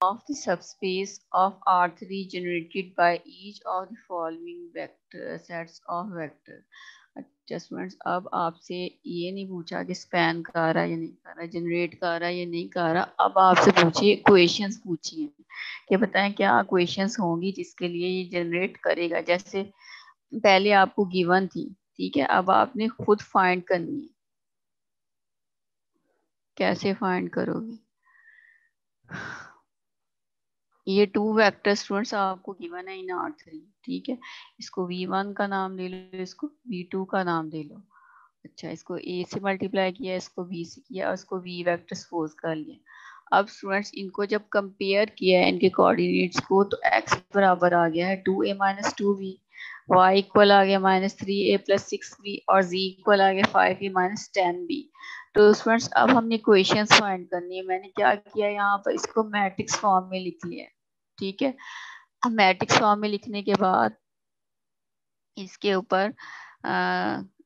of the subspace of R3 generated by each of the following vector sets of vector। Adjustments, अब आपसे ये नहीं पूछा कि स्पैन कर रहा है या नहीं कर रहा, जनरेट कर रहा है या नहीं कर रहा। अब आपसे पूछिए इक्वेशंस पूछिए कि बताएं क्या इक्वेशंस होंगी जिसके लिए ये जनरेट करेगा। जैसे पहले आपको गिवन थी, ठीक है, अब आपने खुद फाइंड करनी है। कैसे फाइंड करोगे? ये टू वेक्टर स्टूडेंट्स आपको गिवन है इन R3, ठीक है। इसको V1 का नाम ले लो, इसको V2 का नाम दे लो। अच्छा, इसको A से मल्टीप्लाई किया, इसको B से किया और इसको V वेक्टर सपोज कर लिया। अब स्टूडेंट्स इनको जब कंपेयर किया है इनके कोऑर्डिनेट्स को, तो x बराबर आ गया है 2a minus 2b, y equal आ गया -3a प्लस 6b और z इक्वल आ गया 5a माइनस 10b। तो स्टूडेंट्स अब हमने इक्वेशंस फाइंड करनी है। मैंने क्या किया, यहाँ पर इसको मैट्रिक्स फॉर्म में लिख लिया है, ठीक है। अब मैट्रिक्स फॉर्म में लिखने के बाद इसके ऊपर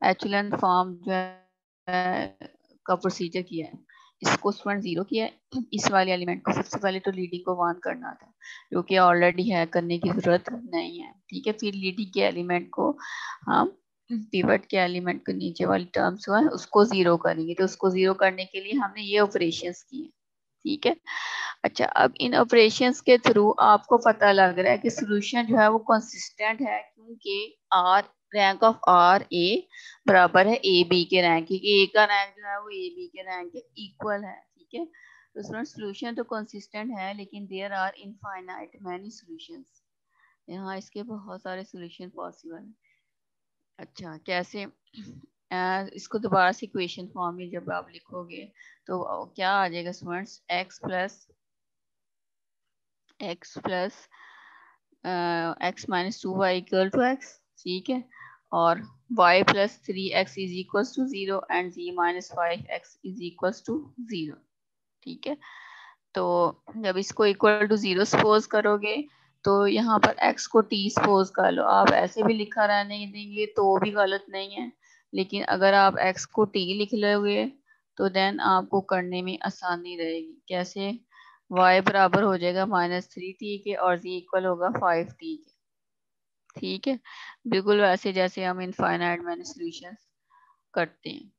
एचलन फॉर्म जो है का प्रोसीजर किया है। इसको स्टूडेंट 0 किया है। इस वाले एलिमेंट को सबसे पहले तो लीडिंग को 1 करना था, जो कि ऑलरेडी है, करने की जरूरत नहीं है, ठीक है। फिर लीडिंग के एलिमेंट को हम पिवट के एलिमेंट के नीचे वाली टर्म्स हुआ है उसको 0 करेंगे। तो उसको 0 करने के लिए हमने ये ऑपरेशंस किए, ठीक है। अच्छा, अब इन ऑपरेशंस के थ्रू आपको पता लग रहा है कि सोल्यूशन जो है वो कंसिस्टेंट है, क्योंकि are rank of R A बराबर है ए बी के रैंक, क्योंकि ए का रैंक जो है वो ए बी के रैंक के इक्वल है, ठीक है। तो सोल्यूशन तो कंसिस्टेंट है, लेकिन there are infinite many solutions. यहाँ इसके बहुत सारे सॉल्यूशन पॉसिबल है। अच्छा, कैसे? इसको दोबारा से इक्वेशन फॉर्म में जब आप लिखोगे तो क्या आ जाएगा students, x plus x minus 2y equal to x, ठीक है। और y plus 3x is equal to 0 and z minus 5x is equal to 0, ठीक है। तो जब इसको इक्वल टू 0 सपोज करोगे तो यहाँ पर x को t सपोज कर लो। आप ऐसे भी लिखा रहने देंगे तो भी गलत नहीं है, लेकिन अगर आप x को t लिख लोगे तो देन आपको करने में आसानी रहेगी। कैसे? y बराबर हो जाएगा -3t के और z इक्वल होगा 5t के, ठीक है। बिल्कुल वैसे जैसे हम इनफाइनाइट मैनी सॉल्यूशंस करते हैं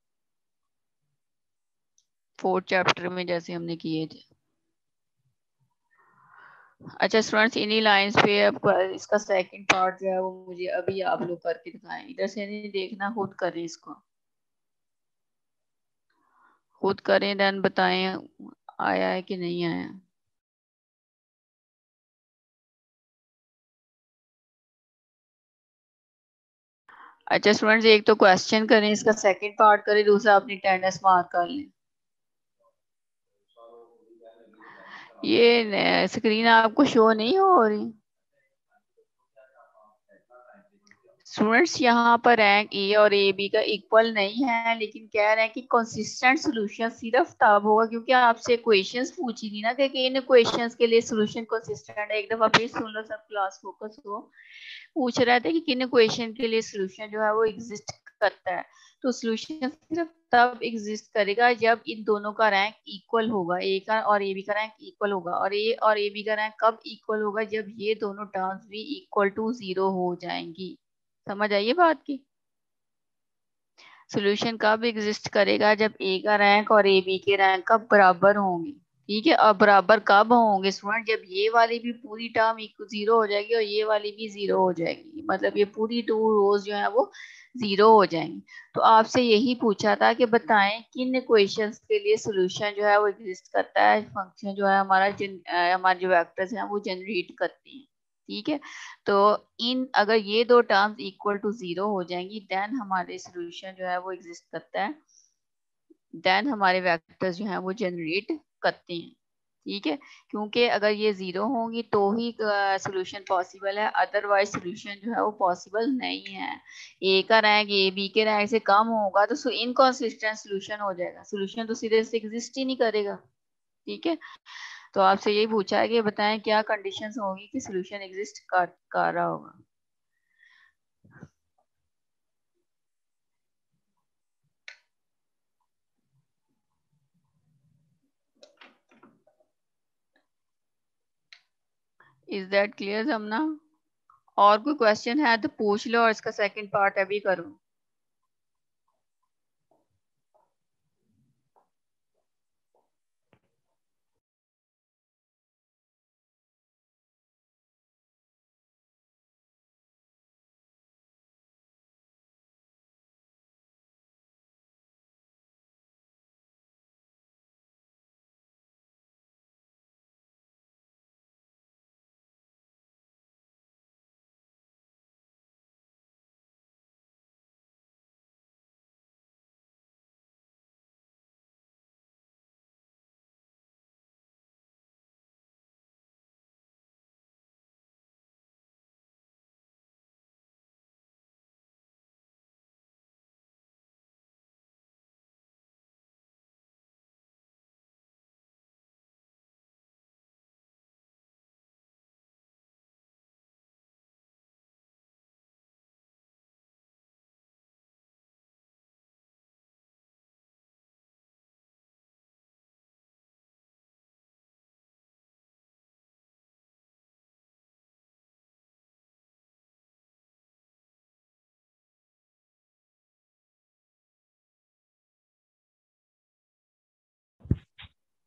4th चैप्टर में जैसे हमने किए थे। अच्छा स्टूडेंट्स, इन्हीं लाइंस पे अब इसका सेकंड पार्ट जो है वो मुझे अभी आप लोग करके दिखाएं। इधर से नहीं देखना, खुद करें, इसको खुद करें, देन बताएं आया है कि नहीं आया। अच्छा स्टूडेंट्स, एक तो क्वेश्चन करें, इसका सेकंड पार्ट करें, दूसरा अपनी अटेंडेंस मार्क कर लें। ये स्क्रीन आपको शो नहीं हो रही स्टूडेंट्स? यहाँ पर रैंक ए और ए बी का इक्वल नहीं है, लेकिन कह रहे हैं कि कंसिस्टेंट सॉल्यूशन सिर्फ तब होगा, क्योंकि आपसे क्वेश्चंस पूछी थी ना कि इन क्वेश्चंस के लिए सॉल्यूशन कंसिस्टेंट है। एक दफा फिर सुन लो, सब क्लास फोकस हो। पूछ रहे थे कि किन क्वेश्चन के लिए सॉल्यूशन जो है वो एग्जिस्ट करता है। तो सॉल्यूशन सिर्फ तब एग्जिस्ट करेगा जब इन दोनों का रैंक इक्वल होगा, ए का और ए बी का रैंक इक्वल होगा। और ए और ए बी का रैंक कब इक्वल होगा? जब ये दोनों टर्म्स भी इक्वल टू 0 हो जाएंगी। समझ आइए बात की? सॉल्यूशन कब एग्जिस्ट करेगा? जब ए का रैंक और ए बी के रैंक का बराबर होंगे, ठीक है। और बराबर कब होंगे स्टूडेंट? जब ये वाली भी पूरी टर्म 0 हो जाएगी और ये वाली भी 0 हो जाएगी, मतलब ये पूरी 2 रोज जो है वो 0 हो जाएंगी। तो आपसे यही पूछा था कि बताएं किन इक्वेशंस के लिए सॉल्यूशन जो है वो एग्जिस्ट करता है, फंक्शन जो है हमारा हमारे जो वेक्टर्स हैं वो जनरेट करते हैं, ठीक है। तो इन अगर ये दो टर्म्स इक्वल टू 0 हो जाएंगी, देन हमारे सॉल्यूशन जो है वो एग्जिस्ट करता है, देन हमारे वेक्टर्स जो हैं वो जनरेट करते हैं, ठीक है। क्योंकि अगर ये 0 होंगी तो ही सॉल्यूशन पॉसिबल है, अदरवाइज सॉल्यूशन जो है वो पॉसिबल नहीं है। ए का रैंक ए बी के रैंक से कम होगा तो इनकॉन्सिस्टेंट सॉल्यूशन हो जाएगा, सॉल्यूशन तो सीधे से एग्जिस्ट ही नहीं करेगा, ठीक है। तो आपसे यही पूछा है कि बताएं क्या कंडीशंस होगी कि सॉल्यूशन एग्जिस्ट कर रहा होगा। इज दैट क्लियर जमना? और कोई क्वेश्चन है तो पूछ लो, और इसका सेकंड पार्ट अभी करो।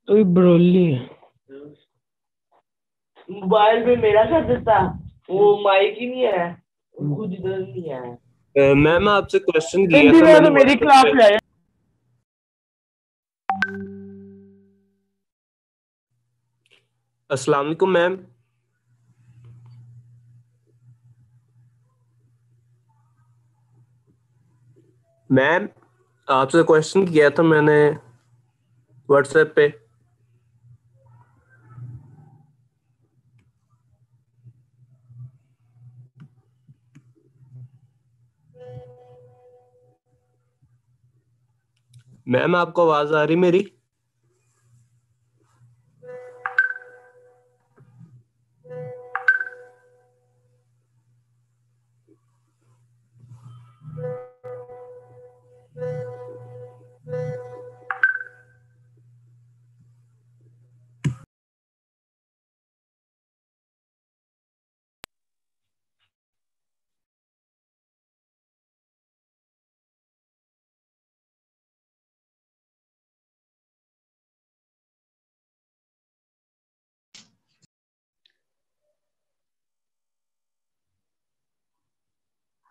तो ब्रोली मोबाइल पे मेरा कर देता, वो माइक ही नहीं है, वो खुद इधर नहीं है। मैम आपसे क्वेश्चन किया हिंदी था में मैंने तो मेरी WhatsApp क्लास पे। ले आया। अस्सलाम वालेकुम मैम। मैम आपसे क्वेश्चन किया था मैंने WhatsApp पे। मैम आपको आवाज आ रही मेरी?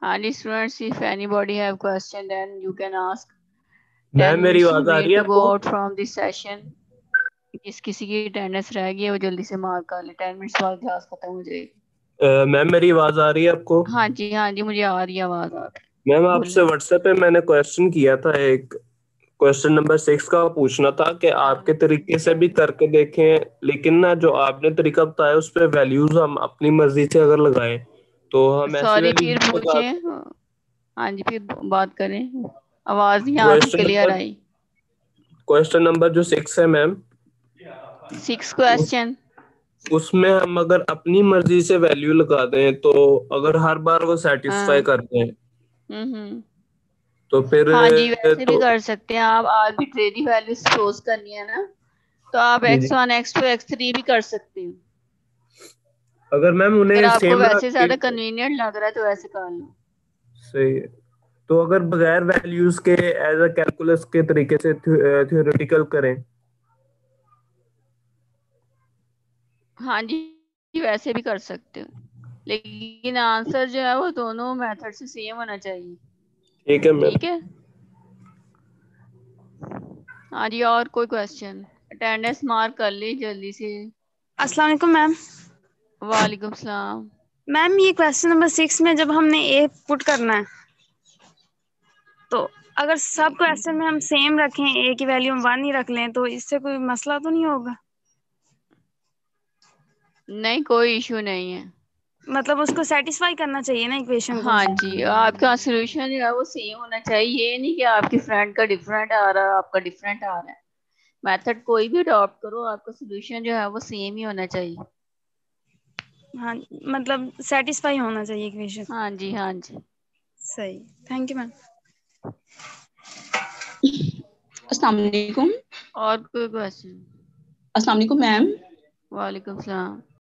हाँ जी students, if anybody have question then you can ask. Ma'am 10 मेरी minutes आवाज आ remain रही है to go आपको? out from this session। जिस किसी की अटेंडेंस रह गई है वो जल्दी से मार्क कर ले, 10 मिनट्स बाद क्लास खत्म हो जाएगी। मैम मेरी आवाज आ रही है आपको? हाँ जी मुझे आ रही है आवाज, आ रही मैम है, आपसे बोले। WhatsApp पे मैंने क्वेश्चन किया था, एक क्वेश्चन नंबर 6 का पूछना था कि आपके तरीके से भी करके देखें, लेकिन ना जो आपने तरीका बताया उस पे वैल्यूज हम अपनी मर्जी से अगर लगाएं तो हम ऐसी सॉरी वैल्यूज फिर लगा। पूछे। हाँ जी फिर बात करें, आवाज नहीं आपकी क्वेश्चन क्लियर नंबर आई। क्वेश्चन नंबर जो 6 है मैम, 6 उस क्वेश्चन। उसमें हम अगर अपनी मर्जी से वैल्यू लगा दें तो अगर हर बार वो सेटिस्फाई हाँ। करते हैं हम्म। तो फिर हाँ जी वैसे भी तो कर सकते हैं आप, आर्बिट्रेरी वैल्यू सपोज करनी है ना, तो आप जी जी, x1 x2 x3 भी कर सकते हो। अगर मैम अगर उन्हें आपको सेम रख वैसे के। ज्यादा कन्वीनियंट लग रहा है तो वैसे कर लो। सही है। तो अगर बगैर वैल्यूज के एज अ कैलकुलस के तरीके से थ्योरेटिकल करें। हाँ जी वैसे भी कर सकते हो, लेकिन आंसर जो है वो दोनों मेथड से सेम होना चाहिए। ठीक है मैम। ठीक है। हाँ जी और कोई क्वेश्चन? अटेंडेंस मार्क कर ली जल्दी से। अस्सलाम वालेकुम मैम। वालेकुम सलाम। मैम ये क्वेश्चन नंबर 6 में जब हमने ए पुट करना है तो अगर सब क्वेश्चन में हम सेम रखें, ए की वैल्यू हम 1 ही रख लें, तो इससे कोई मसला तो नहीं होगा? नहीं कोई इशू नहीं है। मतलब उसको सेटिस्फाई करना चाहिए ना इक्वेशन को। हाँ जी आपका सोल्यूशन जो है वो सेम होना चाहिए, ये नहीं कि आपकी फ्रेंड का डिफरेंट आ रहा है आपका डिफरेंट आ रहा है। मेथड कोई भी अडॉप्ट करो, आपका सोल्यूशन जो है वो सेम ही होना चाहिए। हाँ, मतलब सेटिस्फाई होना चाहिए इक्वेशन। हाँ जी हाँ जी। सही। Thank you ma'am. अस्सलाम वालेकुम। और कोई क्वेश्चन? अस्सलाम वालेकुम मैम। वालेकुम सलाम।